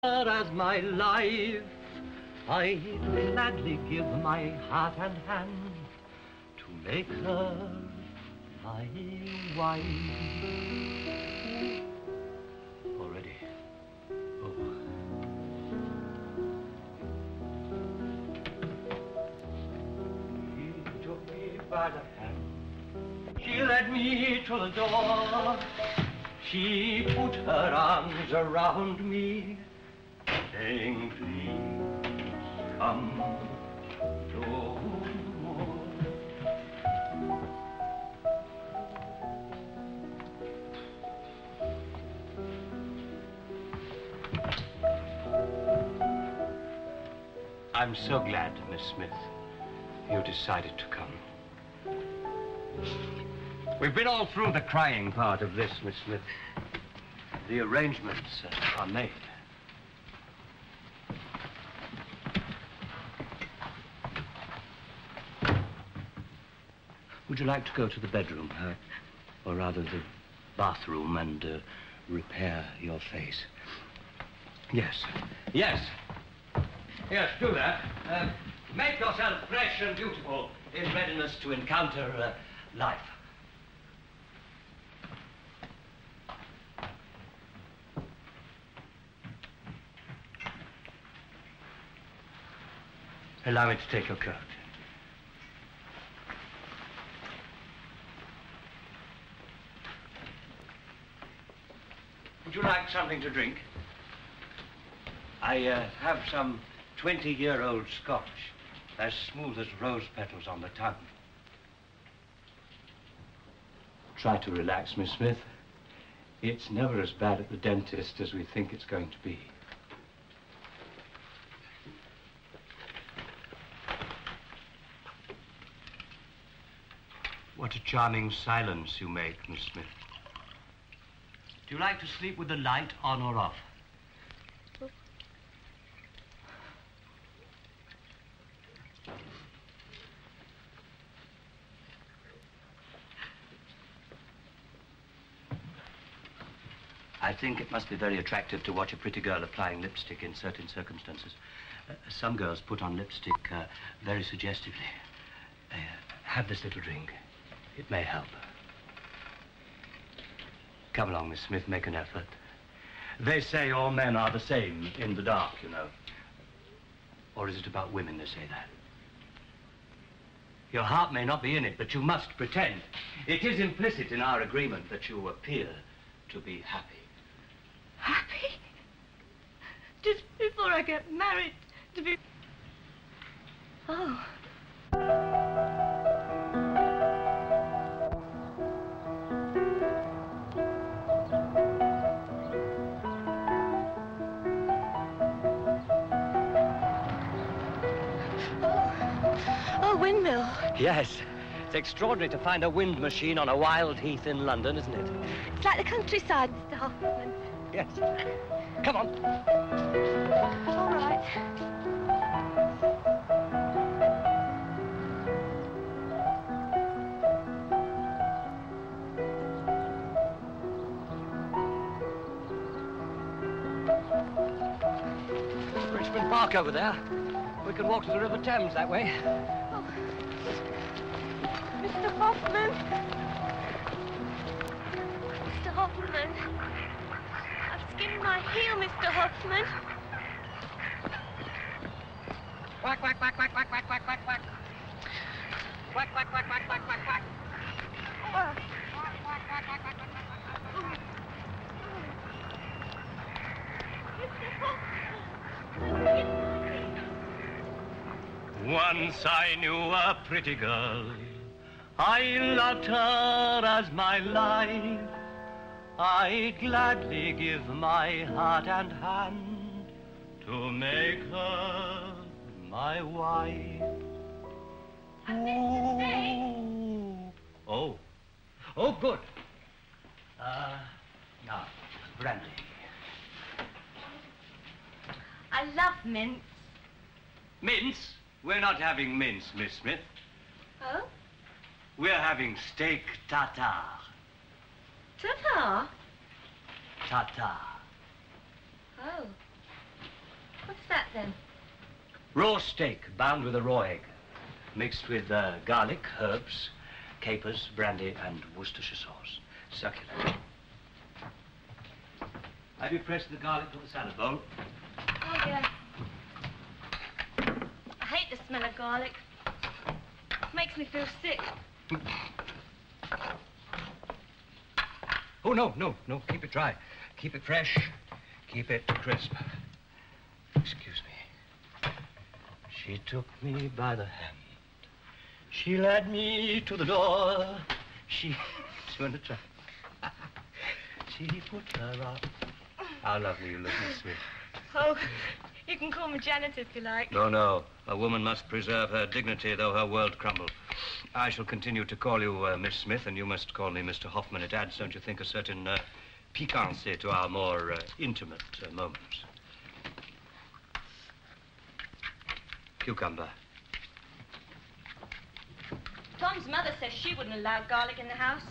As my life, I'd gladly give my heart and hand to make her my wife. Already? Oh. She took me by the hand. She led me to the door. She put her arms around me, saying, please come no more. I'm so glad, Miss Smith, you decided to come. We've been all through the crying part of this, Miss Smith. The arrangements are made. Would you like to go to the bedroom, or rather the bathroom, and repair your face? Yes. Yes. Yes, do that. Make yourself fresh and beautiful in readiness to encounter life. Allow me to take your coat. Would you like something to drink? I have some 20-year-old Scotch, as smooth as rose petals on the tongue. Try to relax, Miss Smith. It's never as bad at the dentist as we think it's going to be. What a charming silence you make, Miss Smith. Do you like to sleep with the light on or off? I think it must be very attractive to watch a pretty girl applying lipstick in certain circumstances. Some girls put on lipstick very suggestively. Have this little drink. It may help. Come along, Miss Smith, make an effort. They say all men are the same in the dark, you know. Or is it about women they say that? Your heart may not be in it, but you must pretend. It is implicit in our agreement that you appear to be happy. Happy? Just before I get married, to be... Oh. Oh, windmill. Yes. It's extraordinary to find a wind machine on a wild heath in London, isn't it? It's like the countryside, Mr. Hoffman. Yes. Come on. All right. Richmond Park over there. We can walk to the River Thames that way. Oh. Mr. Hoffman. Mr. Hoffman. I've skinned my heel, Mr. Hoffman. Quack, quack, quack, quack, quack, quack, quack, quack, quack. Quack, quack, quack, quack, quack, quack, quack. Once I knew a pretty girl. I loved her as my life. I'd gladly give my heart and hand to make her my wife. Ooh. Oh. Oh, good. Now, brandy. I love mince. Mince? We're not having mince, Miss Smith. Oh? We're having steak tartare. Ta-ta. Tartare. Oh. then? Raw steak bound with a raw egg, mixed with garlic, herbs, capers, brandy, and Worcestershire sauce. Succulent. Have you pressed the garlic to the salad bowl? Oh, yeah. I hate the smell of garlic. It makes me feel sick. Oh, no. Keep it dry. Keep it fresh. Keep it crisp. Excuse me. She took me by the hand. She led me to the door. She turned the trap. She put her arm. How lovely you look, Miss Smith. Oh, you can call me Janet if you like. No. A woman must preserve her dignity, though her world crumble. I shall continue to call you Miss Smith, and you must call me Mr. Hoffman. It adds, don't you think, a certain piquancy to our more intimate moments. Cucumber. Tom's mother says she wouldn't allow garlic in the house.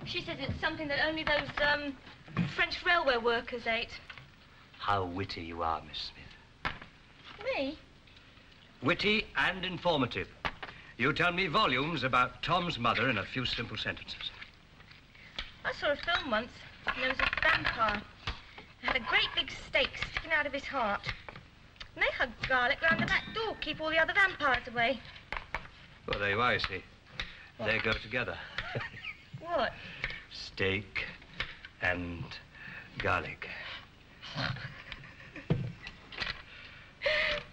She says it's something that only those, French railway workers ate. How witty you are, Miss Smith. Me? Witty and informative. You tell me volumes about Tom's mother in a few simple sentences. I saw a film once, and there was a vampire. He had a great big stake sticking out of his heart. And they hugged garlic round the back door, keep all the other vampires away. Well, there you are, you see. They go together. What? Steak and garlic.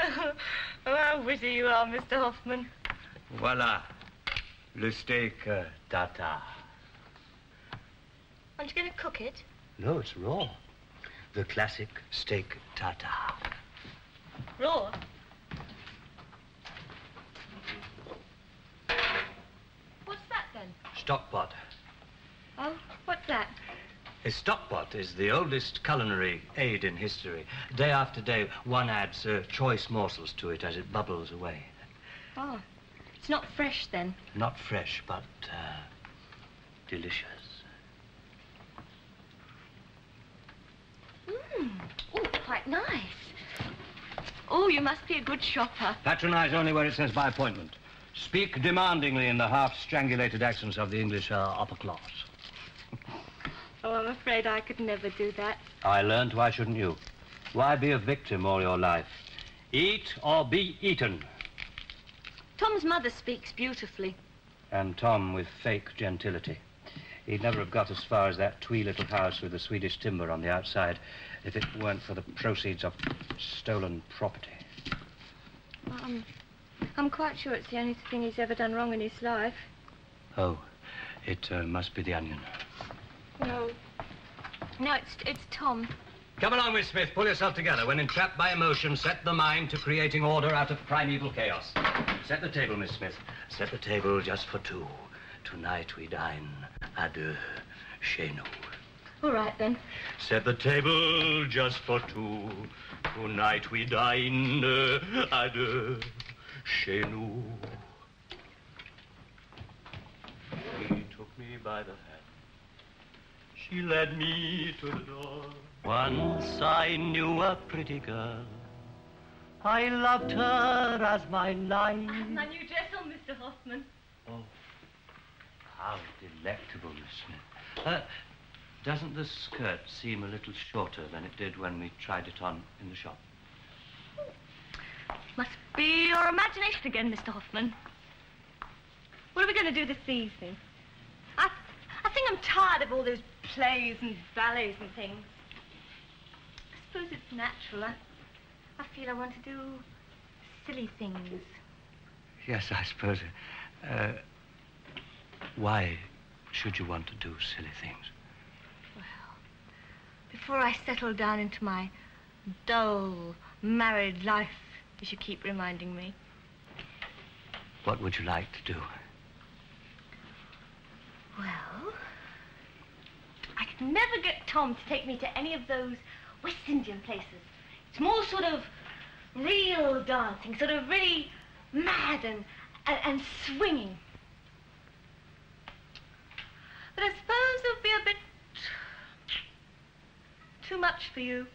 Oh, how witty you are, Mr. Hoffman. Voila. Le steak tartare. Aren't you going to cook it? No, it's raw. The classic steak tartare. Raw? What's that, then? Stockpot. Oh, what's that? A stockpot is the oldest culinary aid in history. Day after day, one adds choice morsels to it as it bubbles away. Oh, it's not fresh, then? Not fresh, but delicious. Oh, quite nice. Oh, you must be a good shopper. Patronize only where it says by appointment. Speak demandingly in the half-strangulated accents of the English upper class. Oh, I'm afraid I could never do that. I learned, why shouldn't you? Why be a victim all your life? Eat or be eaten. Tom's mother speaks beautifully. And Tom with fake gentility. He'd never have got as far as that twee little house with the Swedish timber on the outside if it weren't for the proceeds of stolen property. Well, I'm quite sure it's the only thing he's ever done wrong in his life. Oh, it must be the onion. No, it's Tom. Come along, Miss Smith. Pull yourself together. When entrapped by emotion, set the mind to creating order out of primeval chaos. Set the table, Miss Smith. Set the table just for two. Tonight we dine à deux chez nous. All right, then. Set the table just for two. Tonight we dine à deux chez nous. She took me by the hand. She led me to the door. Once I knew a pretty girl. I loved her as my life. My new dress on, Mr. Hoffman. Oh, how delectable, Miss Smith. Doesn't the skirt seem a little shorter than it did when we tried it on in the shop? Must be your imagination again, Mr. Hoffman. What are we going to do this evening? I think I'm tired of all those plays and ballets and things. I suppose it's natural. I feel I want to do silly things. Yes, I suppose. Why should you want to do silly things? Well, before I settle down into my dull, married life, as you keep reminding me. What would you like to do? Well, I could never get Tom to take me to any of those West Indian places. It's more sort of real dancing, sort of really mad and swinging. But I suppose it'll be a bit too much for you.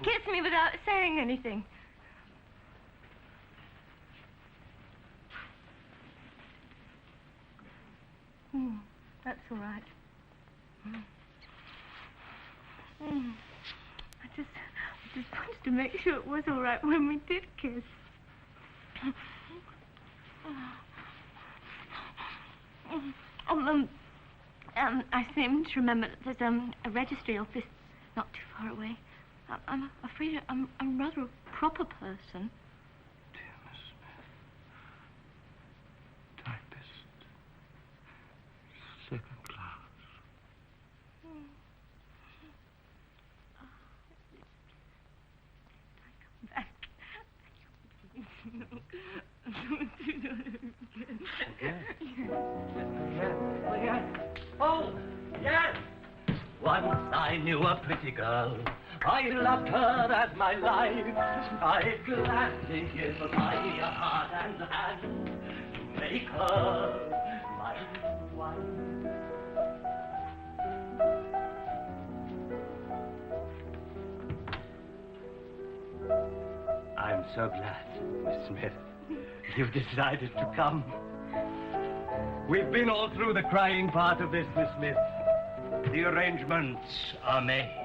Kiss me without saying anything. That's all right. I just wanted to make sure it was all right when we did kiss. I seem to remember that there's a registry office not too far away. I'm afraid I'm rather a proper person. Dear Miss Smith. Typist. Second class. Again? Yes. Oh, yes! Once I knew a pretty girl. I loved her as my life. I'd gladly give my heart and hand to make her my wife. I'm so glad, Miss Smith, you've decided to come. We've been all through the crying part of this, Miss Smith. The arrangements are made.